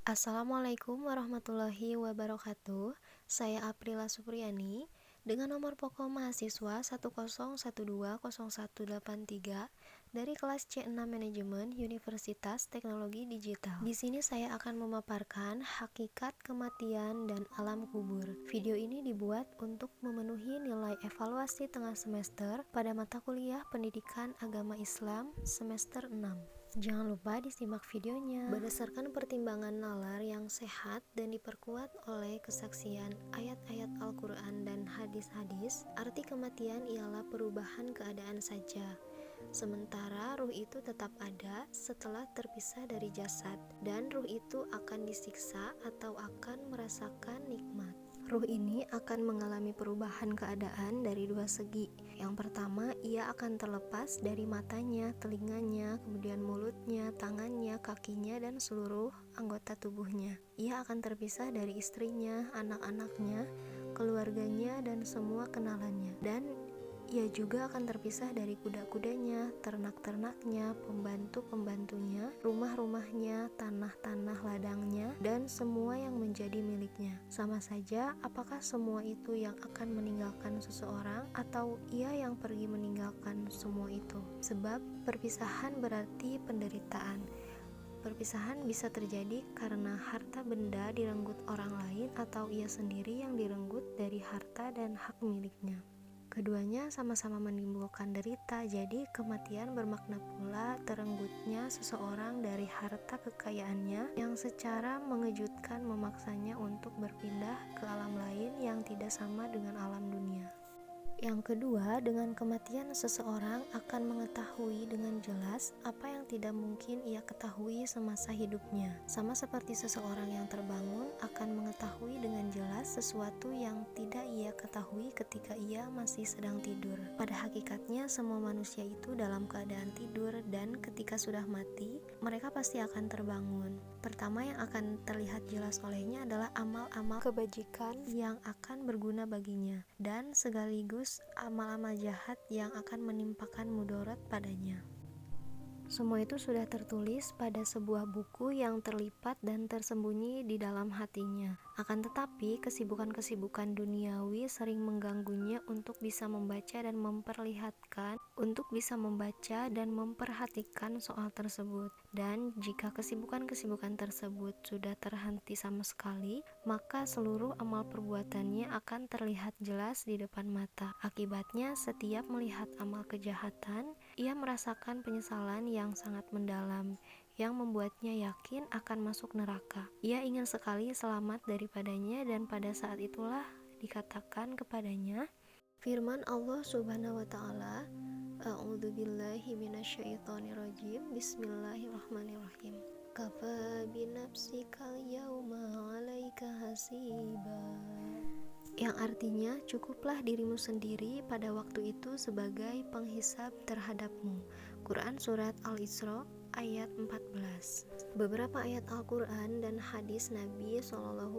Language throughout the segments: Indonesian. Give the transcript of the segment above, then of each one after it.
Assalamualaikum warahmatullahi wabarakatuh. Saya Aprila Supriyani dengan nomor pokok mahasiswa 101201883 dari kelas C6 Manajemen Universitas Teknologi Digital. Di sini saya akan memaparkan hakikat kematian dan alam kubur. Video ini dibuat untuk memenuhi nilai evaluasi tengah semester pada mata kuliah Pendidikan Agama Islam semester 6. Jangan lupa disimak videonya. Berdasarkan pertimbangan nalar yang sehat dan diperkuat oleh kesaksian ayat-ayat Al-Quran dan hadis-hadis, arti kematian ialah perubahan keadaan saja. Sementara ruh itu tetap ada setelah terpisah dari jasad, dan ruh itu akan disiksa atau akan merasakan nikmat. Ruh ini akan mengalami perubahan keadaan dari dua segi. Yang pertama, ia akan terlepas dari matanya, telinganya, kemudian mulutnya, tangannya, kakinya, dan seluruh anggota tubuhnya. Ia akan terpisah dari istrinya, anak-anaknya, keluarganya, dan semua kenalannya. Dan ia juga akan terpisah dari kuda-kudanya, ternak-ternaknya, pembantu-pembantunya, rumah-rumahnya, tanah-tanah ladangnya, dan semua yang menjadi miliknya. Sama saja, apakah semua itu yang akan meninggalkan seseorang atau ia yang pergi meninggalkan semua itu? Sebab perpisahan berarti penderitaan. Perpisahan bisa terjadi karena harta benda direnggut orang lain atau ia sendiri yang direnggut dari harta dan hak miliknya. Keduanya sama-sama menimbulkan derita, jadi kematian bermakna pula terenggutnya seseorang dari harta kekayaannya yang secara mengejutkan memaksanya untuk berpindah ke alam lain yang tidak sama dengan alam dunia. Yang kedua, dengan kematian seseorang akan mengetahui dengan jelas apa yang tidak mungkin ia ketahui semasa hidupnya. Sama seperti seseorang yang terbangun akan mengetahui dengan jelas sesuatu yang tidak ia ketahui ketika ia masih sedang tidur. Pada hakikatnya, semua manusia itu dalam keadaan tidur, dan ketika sudah mati, mereka pasti akan terbangun. Pertama yang akan terlihat jelas olehnya adalah amal-amal kebajikan yang akan berguna baginya, dan sekaligus amal-amal jahat yang akan menimpakan mudarat padanya. Semua itu sudah tertulis pada sebuah buku yang terlipat dan tersembunyi di dalam hatinya. Akan tetapi, kesibukan-kesibukan duniawi sering mengganggunya untuk bisa membaca dan memperhatikan soal tersebut. Dan jika kesibukan-kesibukan tersebut sudah terhenti sama sekali, maka seluruh amal perbuatannya akan terlihat jelas di depan mata. Akibatnya, setiap melihat amal kejahatan, ia merasakan penyesalan yang sangat mendalam, yang membuatnya yakin akan masuk neraka. Ia ingin sekali selamat daripadanya, dan pada saat itulah dikatakan kepadanya firman Allah Subhanahu wa taala, A'udzubillahi minasyaitonirrajim. Bismillahirrahmanirrahim. Kafa binafsikal yauma 'alaika hasiba. Yang artinya, cukuplah dirimu sendiri pada waktu itu sebagai penghisab terhadapmu. Quran Surat Al-Isra ayat 14. Beberapa ayat Al-Quran dan hadis Nabi SAW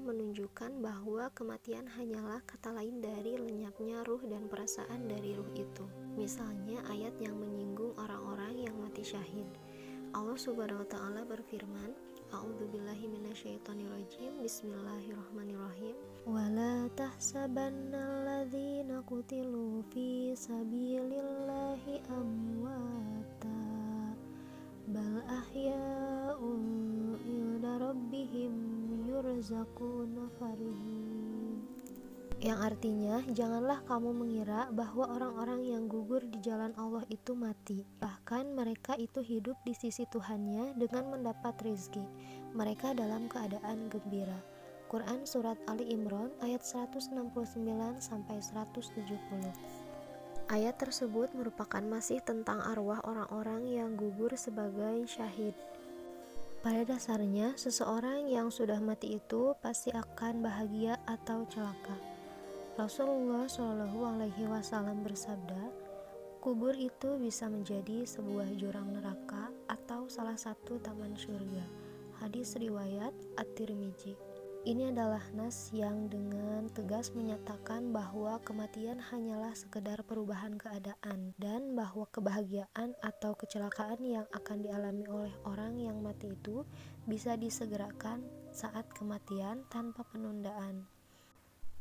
menunjukkan bahwa kematian hanyalah kata lain dari lenyapnya ruh dan perasaan dari ruh itu. Misalnya ayat yang menyinggung orang-orang yang mati syahid. Allah Subhanahu wa taala berfirman, A'udzubillahi minasyaitonirrajim. Bismillahirrahmanirrahim. Wala tahsabannalladzina qutilu fi sabilillahi amwata bal ahya'un 'inda rabbihim yurzaquna farihin. Yang artinya, janganlah kamu mengira bahwa orang-orang yang gugur di jalan Allah itu mati. Bahkan mereka itu hidup di sisi Tuhannya dengan mendapat rezeki. Mereka dalam keadaan gembira. Quran Surat Ali Imran ayat 169-170. Ayat tersebut merupakan masih tentang arwah orang-orang yang gugur sebagai syahid. Pada dasarnya, seseorang yang sudah mati itu pasti akan bahagia atau celaka. Rasulullah SAW bersabda, kubur itu bisa menjadi sebuah jurang neraka atau salah satu taman surga. Hadis riwayat At-Tirmidzi. Ini adalah nas yang dengan tegas menyatakan bahwa kematian hanyalah sekedar perubahan keadaan, dan bahwa kebahagiaan atau kecelakaan yang akan dialami oleh orang yang mati itu bisa disegerakan saat kematian tanpa penundaan.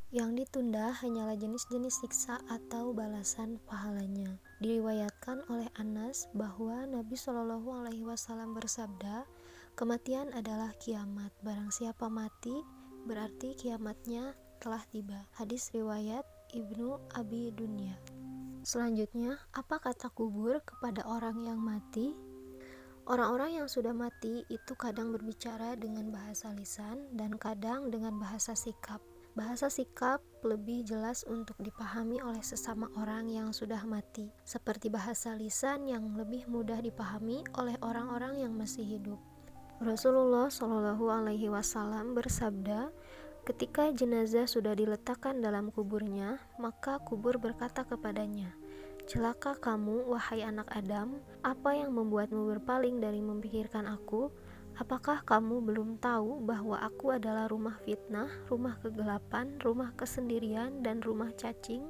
Yang ditunda hanyalah jenis-jenis siksa atau balasan pahalanya. Diriwayatkan oleh Anas bahwa Nabi Shallallahu Alaihi Wasallam bersabda, kematian adalah kiamat. Barang siapa mati, berarti kiamatnya telah tiba. Hadis riwayat Ibnu Abi Dunya. Selanjutnya, apa kata kubur kepada orang yang mati? Orang-orang yang sudah mati itu kadang berbicara dengan bahasa lisan dan kadang dengan bahasa sikap. Bahasa sikap lebih jelas untuk dipahami oleh sesama orang yang sudah mati, seperti bahasa lisan yang lebih mudah dipahami oleh orang-orang yang masih hidup. Rasulullah Shallallahu Alaihi Wasallam bersabda, ketika jenazah sudah diletakkan dalam kuburnya, maka kubur berkata kepadanya, celaka kamu, wahai anak Adam, apa yang membuatmu berpaling dari memikirkan aku? Apakah kamu belum tahu bahwa aku adalah rumah fitnah, rumah kegelapan, rumah kesendirian, dan rumah cacing?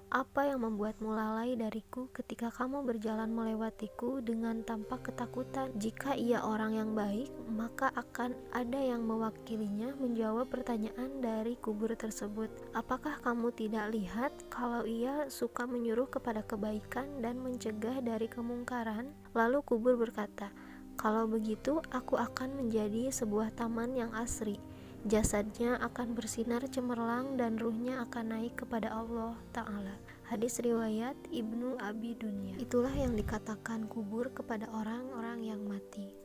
Apa yang membuatmu lalai dariku ketika kamu berjalan melewatiku dengan tanpa ketakutan? Jika ia orang yang baik, maka akan ada yang mewakilinya menjawab pertanyaan dari kubur tersebut. Apakah kamu tidak lihat kalau ia suka menyuruh kepada kebaikan dan mencegah dari kemungkaran? Lalu kubur berkata, kalau begitu aku akan menjadi sebuah taman yang asri. Jasadnya akan bersinar cemerlang dan ruhnya akan naik kepada Allah Ta'ala. Hadis riwayat Ibnu Abi Dunya. Itulah yang dikatakan kubur kepada orang-orang yang mati.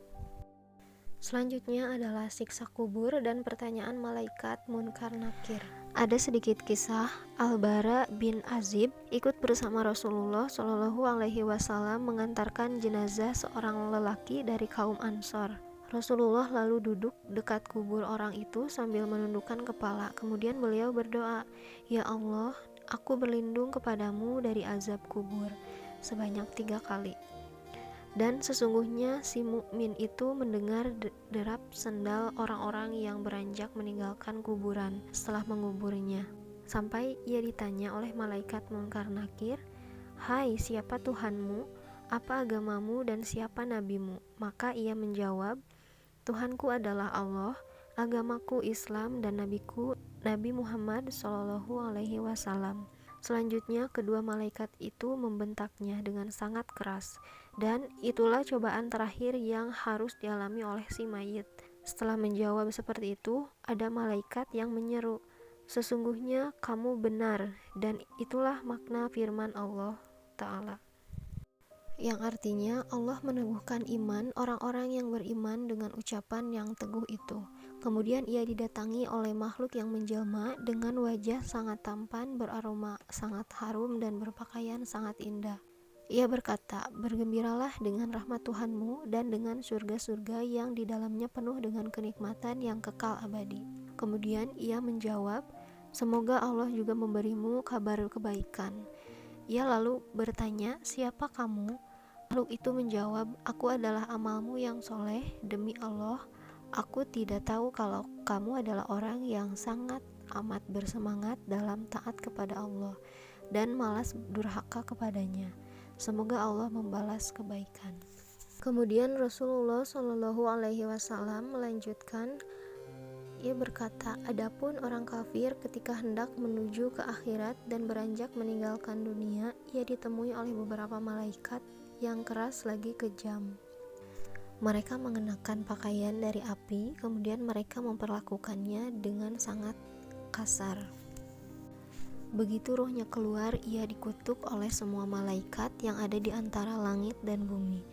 Selanjutnya adalah siksa kubur dan pertanyaan malaikat Munkar Nakir. Ada sedikit kisah, Al-Bara bin Azib ikut bersama Rasulullah Shallallahu Alaihi Wasallam mengantarkan jenazah seorang lelaki dari kaum Ansor. Rasulullah lalu duduk dekat kubur orang itu sambil menundukkan kepala. Kemudian beliau berdoa, ya Allah, aku berlindung kepadamu dari azab kubur sebanyak 3 kali. Dan sesungguhnya si mukmin itu mendengar derap sendal orang-orang yang beranjak meninggalkan kuburan setelah menguburnya. Sampai ia ditanya oleh malaikat Munkar Nakir, hai, siapa Tuhanmu? Apa agamamu dan siapa nabimu? Maka ia menjawab, Tuhanku adalah Allah, agamaku Islam, dan nabiku Nabi Muhammad Shallallahu Alaihi Wasallam. Selanjutnya kedua malaikat itu membentaknya dengan sangat keras, dan itulah cobaan terakhir yang harus dialami oleh si mayit. Setelah menjawab seperti itu, ada malaikat yang menyeru, sesungguhnya kamu benar, dan itulah makna firman Allah Ta'ala, yang artinya Allah meneguhkan iman orang-orang yang beriman dengan ucapan yang teguh itu. Kemudian ia didatangi oleh makhluk yang menjelma dengan wajah sangat tampan, beraroma sangat harum, dan berpakaian sangat indah. Ia berkata, bergembiralah dengan rahmat Tuhanmu dan dengan surga-surga yang di dalamnya penuh dengan kenikmatan yang kekal abadi. Kemudian ia menjawab, semoga Allah juga memberimu kabar kebaikan. Ia lalu bertanya, siapa kamu? Makhluk itu menjawab, aku adalah amalmu yang soleh, demi Allah, aku tidak tahu kalau kamu adalah orang yang sangat amat bersemangat dalam taat kepada Allah dan malas durhaka kepadanya. Semoga Allah membalas kebaikan. Kemudian Rasulullah Shallallahu Alaihi Wasallam melanjutkan, ia berkata, adapun orang kafir ketika hendak menuju ke akhirat dan beranjak meninggalkan dunia, ia ditemui oleh beberapa malaikat yang keras lagi kejam. Mereka mengenakan pakaian dari api, kemudian mereka memperlakukannya dengan sangat kasar. Begitu ruhnya keluar, ia dikutuk oleh semua malaikat yang ada di antara langit dan bumi.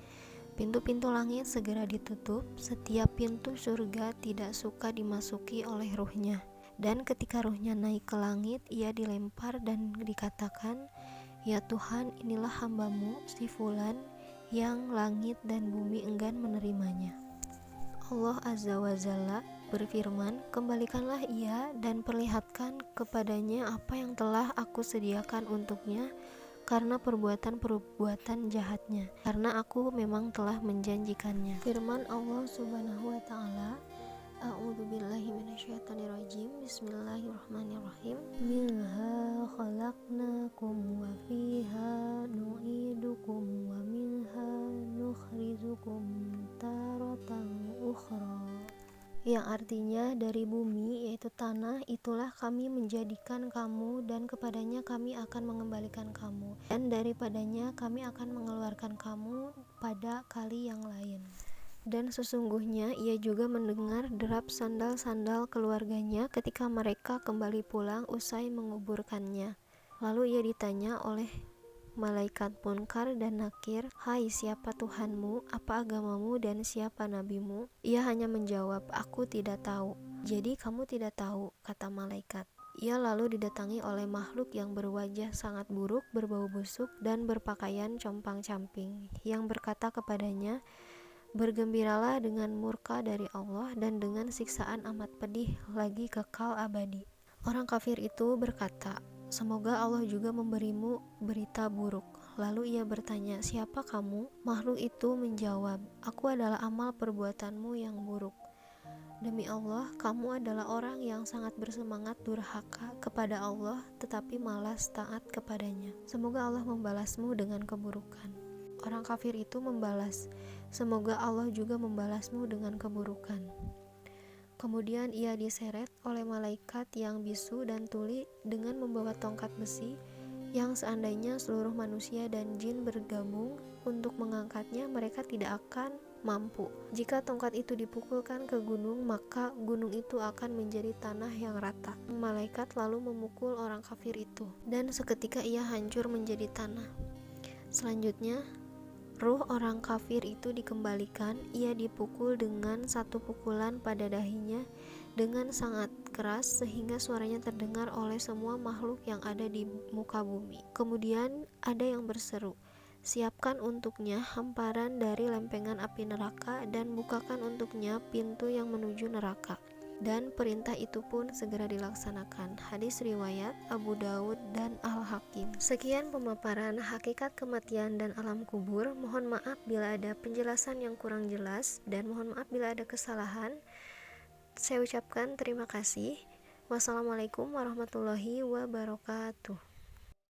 Pintu-pintu langit segera ditutup, setiap pintu surga tidak suka dimasuki oleh ruhnya. Dan ketika ruhnya naik ke langit, ia dilempar dan dikatakan, ya Tuhan, inilah hambamu, si Fulan, yang langit dan bumi enggan menerimanya. Allah Azza wa Jalla berfirman, kembalikanlah ia dan perlihatkan kepadanya apa yang telah aku sediakan untuknya, karena perbuatan-perbuatan jahatnya, karena aku memang telah menjanjikannya. Firman Allah Subhanahu wa Ta'ala, A'udzubillahi minasyaitonirrajim. Bismillahirrahmanirrahim. Minha khalaqnakum wa fiha nu'idukum wa minha nukhrijukum taratan ukhra. Yang artinya dari bumi, yaitu tanah, itulah kami menjadikan kamu dan kepadanya kami akan mengembalikan kamu, dan daripadanya kami akan mengeluarkan kamu pada kali yang lain. Dan sesungguhnya ia juga mendengar derap sandal-sandal keluarganya ketika mereka kembali pulang usai menguburkannya. Lalu ia ditanya oleh malaikat Munkar dan Nakir, "Hai, siapa Tuhanmu, apa agamamu, dan siapa nabimu?" Ia hanya menjawab, "Aku tidak tahu." "Jadi kamu tidak tahu," kata malaikat. Ia lalu didatangi oleh makhluk yang berwajah sangat buruk, berbau busuk, dan berpakaian compang-camping, yang berkata kepadanya, "Bergembiralah dengan murka dari Allah dan dengan siksaan amat pedih lagi kekal abadi." Orang kafir itu berkata, "Semoga Allah juga memberimu berita buruk." Lalu ia bertanya, "Siapa kamu?" Makhluk itu menjawab, "Aku adalah amal perbuatanmu yang buruk. Demi Allah, kamu adalah orang yang sangat bersemangat durhaka kepada Allah tetapi malas taat kepadanya. Semoga Allah membalasmu dengan keburukan." Orang kafir itu membalas, "Semoga Allah juga membalasmu dengan keburukan." Kemudian ia diseret oleh malaikat yang bisu dan tuli dengan membawa tongkat besi yang seandainya seluruh manusia dan jin bergabung untuk mengangkatnya, mereka tidak akan mampu. Jika tongkat itu dipukulkan ke gunung, maka gunung itu akan menjadi tanah yang rata. Malaikat lalu memukul orang kafir itu, dan seketika ia hancur menjadi tanah. Selanjutnya, ruh orang kafir itu dikembalikan. Ia dipukul dengan satu pukulan pada dahinya dengan sangat keras sehingga suaranya terdengar oleh semua makhluk yang ada di muka bumi. Kemudian ada yang berseru, "Siapkan untuknya hamparan dari lempengan api neraka dan bukakan untuknya pintu yang menuju neraka." Dan perintah itu pun segera dilaksanakan. Hadis riwayat Abu Daud dan Al-Hakim. Sekian pemaparan hakikat kematian dan alam kubur. Mohon maaf bila ada penjelasan yang kurang jelas, dan mohon maaf bila ada kesalahan. Saya ucapkan terima kasih. Wassalamualaikum warahmatullahi wabarakatuh.